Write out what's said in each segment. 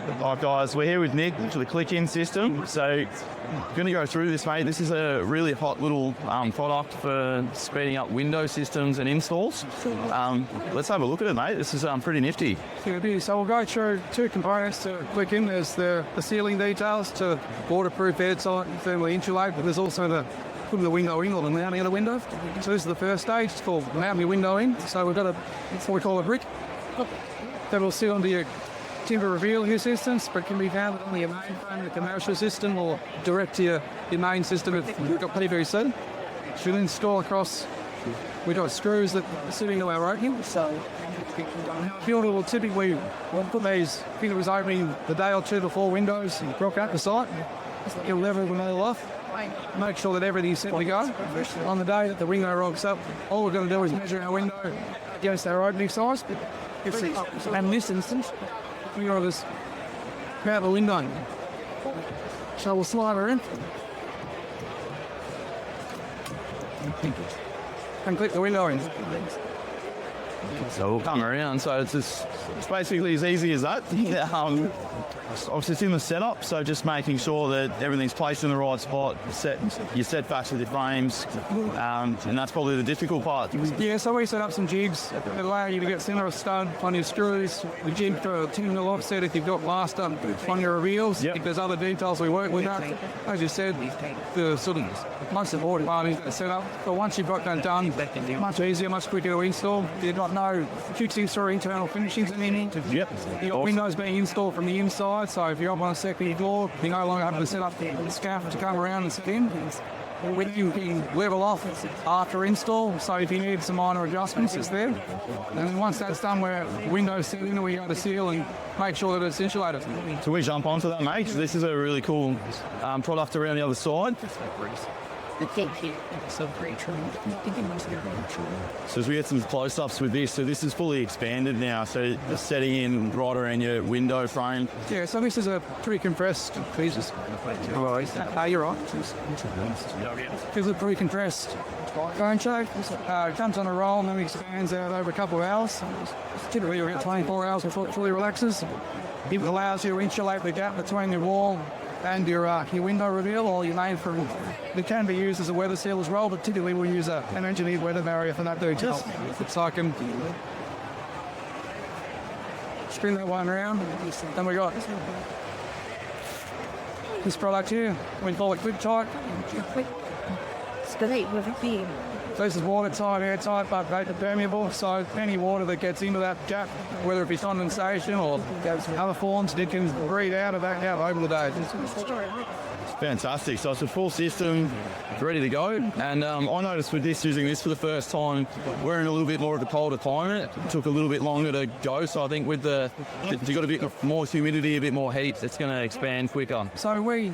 Alright guys, we're here with Nick for the click-in system. So, I'm going to go through this, mate. This is a really hot little product for speeding up window systems and installs. Let's have a look at it, mate. This is pretty nifty. So we'll go through two components to click in. There's the ceiling details to waterproof, airtight, and thermally insulate, but there's also the putting the window in or the mounting of the window. So this is the first stage. It's called mounting your window in. So we've got what we call a brick that will sit onto your timber revealing systems, but can be mounted on your mainframe, the commercial system, or direct to your main system if you've got PVC. Should install across. We've got screws that are sitting to our opening. So builder will typically put these windows opening the day or two before windows and rock out the site. He'll level the nail off. Make sure that everything's set to go. On the day that the window rocks up, all we're going to do is measure our window against our opening size. And in this instance, we got this mount the window. So we'll slide her in. And click the window in. So we'll come around. So it's basically as easy as that. Obviously it's in the setup, so just making sure that everything's placed in the right spot, you're set fast with your frames, and that's probably the difficult part. Yeah, so we set up some jigs that allow you to get center of stud on your screws, the jig for a 10 mil offset if you've got blast up on your reveals. Yep. If there's other details we work with that. As you said, the sort of most important part is the setup. But once you've got that done, much easier, much quicker to install. You've got no fixings or internal finishings in any. Yep. You've got windows being installed from the inside, so if you're up on a secondary floor, you no longer have to set up the scaffold to come around and set in. When you can level off after install, so if you need some minor adjustments, it's there. And then once that's done, where windows set in, we go to seal and make sure that it's insulated. So we jump onto that, mate. So this is a really cool product around the other side. So as we get some close-ups with this, so this is fully expanded now, so the setting in right around your window frame. Yeah, so this is a pre-compressed piece. You're right. This is a pre-compressed cone shape. It comes on a roll and then expands out over a couple of hours. Typically around 24 hours before it fully relaxes. It allows you to insulate the gap between your wall and your window reveal, or your main frame. It can be used as a weather seal as well, but typically we'll use an engineered weather barrier for that detail. So I can spin that one around, and we got this product here. We call it Quick Tight. So this is watertight, airtight, but vapor permeable. So any water that gets into that gap, whether it be condensation or other forms, it can breathe out of that gap over the day. Fantastic. So it's a full system, ready to go. And I noticed with this, using this for the first time, we're in a little bit more of a colder climate. It took a little bit longer to go. So I think with you've got a bit more humidity, a bit more heat, it's going to expand quicker. So we,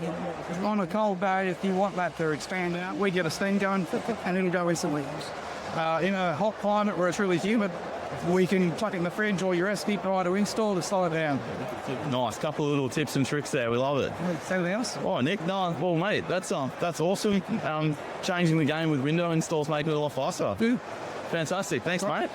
on a cold day, if you want that to expand out, we get a steam going and it'll go instantly. In a hot climate where it's really humid, we can chuck it in the fridge or your recipe prior to install to slow it down. Nice, couple of little tips and tricks there. We love it. Anything else? Oh, Nick, no, well, mate, that's awesome. Changing the game with window installs, making it a lot faster. Fantastic. Thanks, mate.